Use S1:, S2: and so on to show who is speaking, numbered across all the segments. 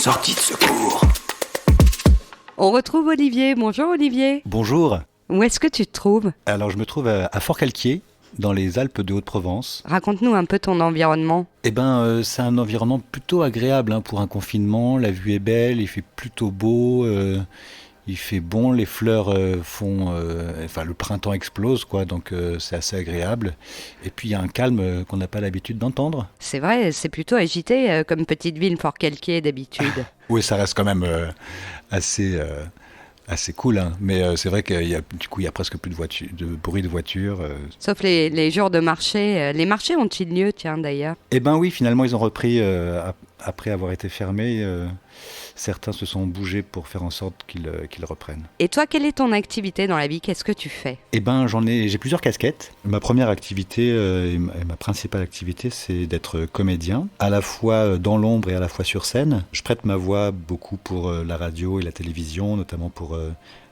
S1: Sortie de secours.
S2: On retrouve Olivier. Bonjour Olivier.
S3: Bonjour.
S2: Où est-ce que tu te trouves ?
S3: Alors je me trouve à Fort-Calquier, dans les Alpes de Haute-Provence.
S2: Raconte-nous un peu ton environnement.
S3: C'est un environnement plutôt agréable pour un confinement. La vue est belle, il fait plutôt beau, il fait bon, les fleurs le printemps explose, quoi, donc c'est assez agréable. Et puis il y a un calme qu'on n'a pas l'habitude d'entendre.
S2: C'est vrai, c'est plutôt agité comme petite ville Fort-Calquier d'habitude.
S3: Oui, ça reste quand même assez cool, hein. Mais c'est vrai qu'il y a presque plus de bruit de voiture.
S2: Sauf les jours de marché. Les marchés ont-ils lieu, tiens, d'ailleurs ?
S3: Eh ben oui, finalement ils ont repris après avoir été fermés. Certains se sont bougés pour faire en sorte qu'ils reprennent.
S2: Et toi, quelle est ton activité dans la vie ? Qu'est-ce que tu fais ?
S3: Eh ben j'ai plusieurs casquettes. Ma première activité et ma principale activité, c'est d'être comédien, à la fois dans l'ombre et à la fois sur scène. Je prête ma voix beaucoup pour la radio et la télévision, notamment pour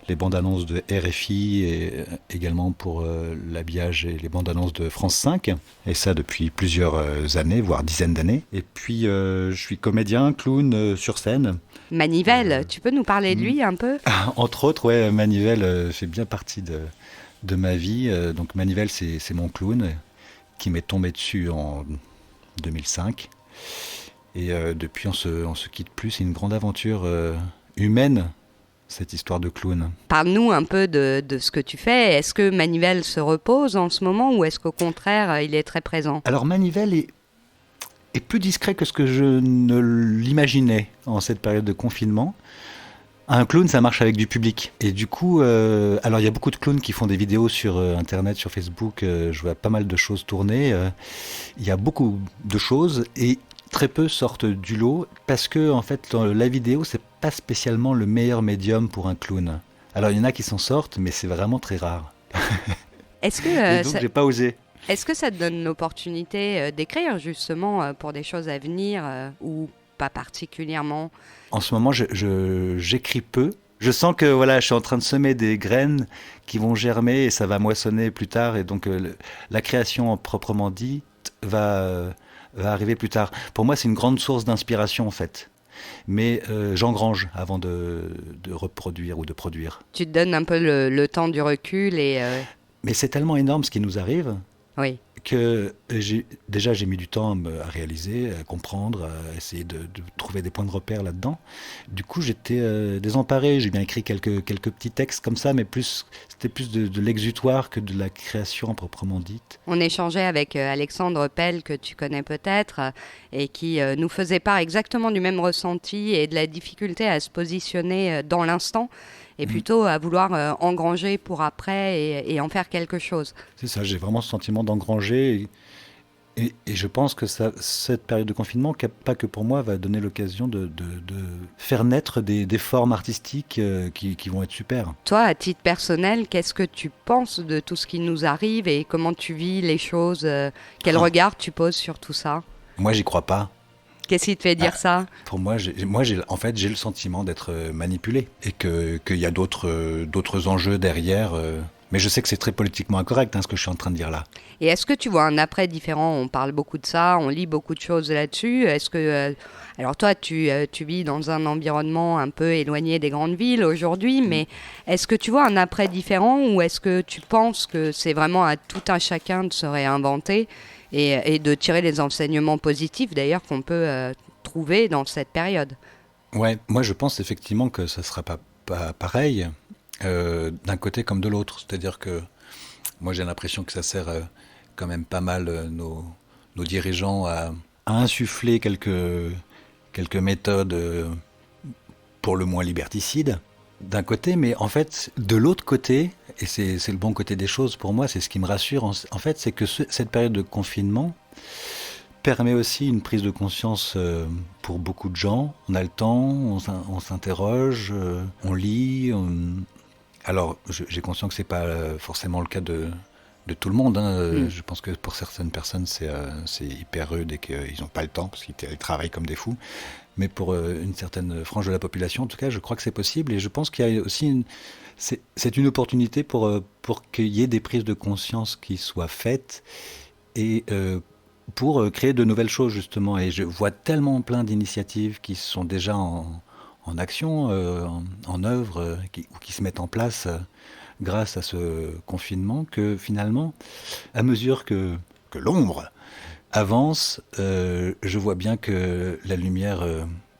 S3: les bandes annonces de RFI et également pour l'habillage et les bandes annonces de France 5. Et ça depuis plusieurs années, voire dizaines d'années. Et puis je suis comédien, clown sur scène.
S2: Manivelle, tu peux nous parler de lui un peu ?
S3: Entre autres, ouais, Manivelle fait bien partie de ma vie. Donc Manivelle, c'est mon clown qui m'est tombé dessus en 2005. Et depuis, on se quitte plus. C'est une grande aventure humaine, cette histoire de clown.
S2: Parle-nous un peu de ce que tu fais. Est-ce que Manivelle se repose en ce moment ou est-ce qu'au contraire, il est très présent ?
S3: Alors Manivelle est plus discret que ce que je ne l'imaginais en cette période de confinement. Un clown, ça marche avec du public. Et du coup, alors il y a beaucoup de clowns qui font des vidéos sur Internet, sur Facebook. Je vois pas mal de choses tourner. Il y a beaucoup de choses et très peu sortent du lot parce que en fait, la vidéo, c'est pas spécialement le meilleur médium pour un clown. Alors il y en a qui s'en sortent, mais c'est vraiment très rare.
S2: Est-ce que
S3: et donc j'ai pas osé.
S2: Est-ce que ça te donne l'opportunité d'écrire justement pour des choses à venir ou pas particulièrement ?
S3: En ce moment, j'écris peu. Je sens que voilà, je suis en train de semer des graines qui vont germer et ça va moissonner plus tard. Et donc la création proprement dite va arriver plus tard. Pour moi, c'est une grande source d'inspiration en fait. Mais j'engrange avant de reproduire ou de produire.
S2: Tu te donnes un peu le temps du recul et...
S3: Mais c'est tellement énorme ce qui nous arrive.
S2: Oui.
S3: Que j'ai mis du temps à réaliser, à comprendre, à essayer de trouver des points de repère là-dedans. Du coup, j'étais désemparé. J'ai bien écrit quelques petits textes comme ça, mais c'était plus de l'exutoire que de la création proprement dite.
S2: On échangeait avec Alexandre Pell, que tu connais peut-être, et qui nous faisait part exactement du même ressenti et de la difficulté à se positionner dans l'instant. Et plutôt à vouloir engranger pour après et en faire quelque chose.
S3: C'est ça, j'ai vraiment ce sentiment d'engranger et je pense que cette période de confinement, pas que pour moi, va donner l'occasion de faire naître des formes artistiques qui vont être super.
S2: Toi, à titre personnel, qu'est-ce que tu penses de tout ce qui nous arrive et comment tu vis les choses ? Quel regard tu poses sur tout ça ?
S3: Moi, j'y crois pas.
S2: Qu'est-ce qui te fait dire ça ?
S3: Pour moi, j'ai le sentiment d'être manipulé et qu'il y a d'autres enjeux derrière. Mais je sais que c'est très politiquement incorrect ce que je suis en train de dire là.
S2: Et est-ce que tu vois un après différent ? On parle beaucoup de ça, on lit beaucoup de choses là-dessus. Est-ce que alors toi, tu vis dans un environnement un peu éloigné des grandes villes aujourd'hui, mais est-ce que tu vois un après différent ou est-ce que tu penses que c'est vraiment à tout un chacun de se réinventer et de tirer les enseignements positifs d'ailleurs qu'on peut trouver dans cette période ?
S3: Ouais, moi je pense effectivement que ça ne sera pas pareil d'un côté comme de l'autre. C'est-à-dire que moi j'ai l'impression que ça sert quand même pas mal nos dirigeants à insuffler quelques méthodes pour le moins liberticides d'un côté, mais en fait de l'autre côté, et c'est le bon côté des choses pour moi, c'est ce qui me rassure en fait, c'est que cette période de confinement permet aussi une prise de conscience pour beaucoup de gens. On a le temps, on s'interroge, on lit. Alors j'ai conscience que c'est pas forcément le cas de tout le monde. Je pense que pour certaines personnes c'est hyper rude et qu'ils n'ont pas le temps parce qu'ils travaillent comme des fous. Mais pour une certaine frange de la population, en tout cas, je crois que c'est possible. Et je pense qu'il y a aussi c'est une opportunité pour qu'il y ait des prises de conscience qui soient faites et pour créer de nouvelles choses justement. Et je vois tellement plein d'initiatives qui sont déjà en action, en œuvre, ou qui se mettent en place grâce à ce confinement, que finalement, à mesure que l'ombre avance, je vois bien que la lumière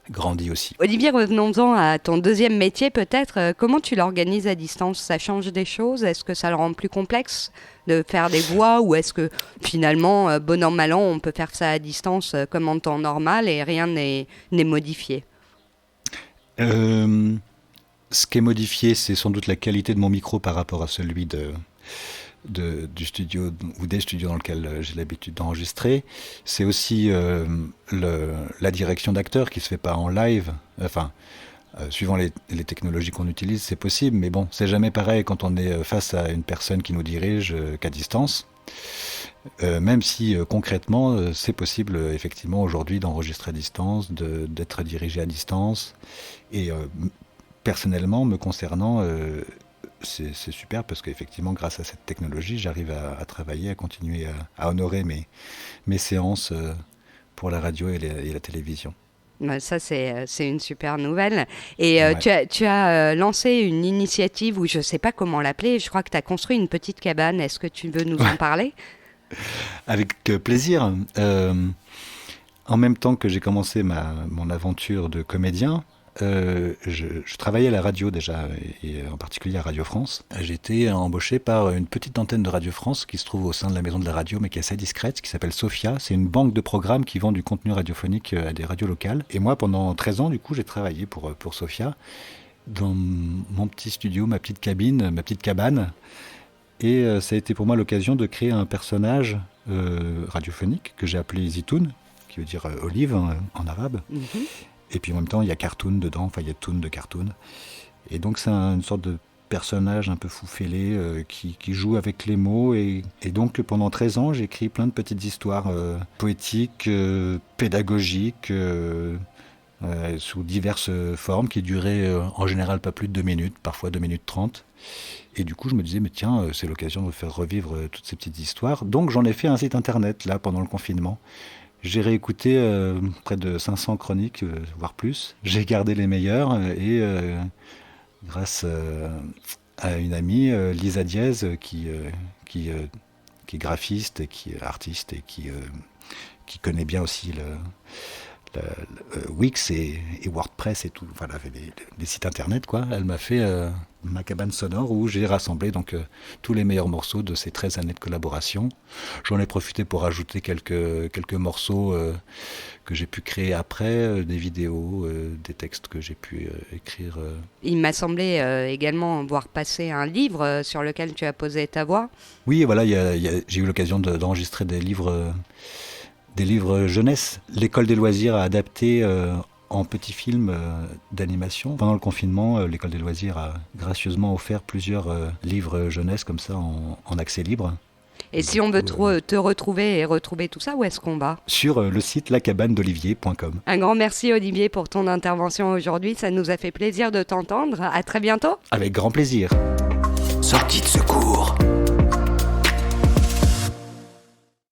S3: grandit aussi.
S2: Olivier, revenons-en à ton deuxième métier peut-être. Comment tu l'organises à distance? Ça change des choses? Est-ce que ça le rend plus complexe de faire des voix, ou est-ce que finalement, bon an mal an, on peut faire ça à distance comme en temps normal et rien n'est modifié?
S3: Ce qui est modifié, c'est sans doute la qualité de mon micro par rapport à celui du studio ou des studios dans lesquels j'ai l'habitude d'enregistrer. C'est aussi la direction d'acteur qui se fait pas en live. Enfin, suivant les technologies qu'on utilise, c'est possible, mais bon, c'est jamais pareil quand on est face à une personne qui nous dirige qu'à distance. Même si concrètement, c'est possible effectivement aujourd'hui d'enregistrer à distance, d'être dirigé à distance. Et personnellement, me concernant, c'est super parce qu'effectivement, grâce à cette technologie, j'arrive à travailler, à continuer à honorer mes séances pour la radio et la télévision.
S2: Ça, c'est une super nouvelle. Et
S3: Ouais.
S2: tu as lancé une initiative, ou je ne sais pas comment l'appeler, je crois que tu as construit une petite cabane. Est-ce que tu veux nous en parler?
S3: Avec plaisir. En même temps que j'ai commencé mon aventure de comédien, je travaillais à la radio déjà, et en particulier à Radio France. J'ai été embauché par une petite antenne de Radio France qui se trouve au sein de la maison de la radio, mais qui est assez discrète, qui s'appelle Sophia. C'est une banque de programmes qui vend du contenu radiophonique à des radios locales. Et moi, pendant 13 ans, du coup, j'ai travaillé pour Sophia, dans mon petit studio, ma petite cabine, ma petite cabane. Et ça a été pour moi l'occasion de créer un personnage radiophonique que j'ai appelé Zitoun, qui veut dire olive en arabe.
S2: Mhm.
S3: Et puis en même temps, il y a cartoon dedans, enfin il y a toon de cartoon. Et donc c'est une sorte de personnage un peu fou fêlé qui joue avec les mots. Et donc pendant 13 ans, j'ai écrit plein de petites histoires poétiques, pédagogiques, sous diverses formes, qui duraient en général pas plus de 2 minutes, parfois 2 minutes 30. Et du coup, je me disais, mais tiens, c'est l'occasion de faire revivre toutes ces petites histoires. Donc j'en ai fait un site internet, là, pendant le confinement. J'ai réécouté près de 500 chroniques, voire plus. J'ai gardé les meilleures et grâce à une amie, Lisa Diez, qui est graphiste et qui est artiste et qui connaît bien aussi Wix et WordPress et tout, voilà, les sites internet quoi. Elle m'a fait ma cabane sonore où j'ai rassemblé donc tous les meilleurs morceaux de ces 13 années de collaboration. J'en ai profité pour ajouter quelques morceaux que j'ai pu créer après, des vidéos, des textes que j'ai pu écrire.
S2: Il m'a semblé également voir passer un livre sur lequel tu as posé ta voix.
S3: Oui, voilà, j'ai eu l'occasion d'enregistrer des livres jeunesse. L'école des loisirs a adapté en petits films d'animation. Pendant le confinement, l'école des loisirs a gracieusement offert plusieurs livres jeunesse comme ça en accès libre.
S2: Et si on veut te retrouver et retrouver tout ça, où est-ce qu'on va?
S3: Sur le site lacabanedolivier.com.
S2: Un grand merci Olivier pour ton intervention aujourd'hui, ça nous a fait plaisir de t'entendre. À très bientôt.
S3: Avec grand plaisir.
S1: Sortie de secours.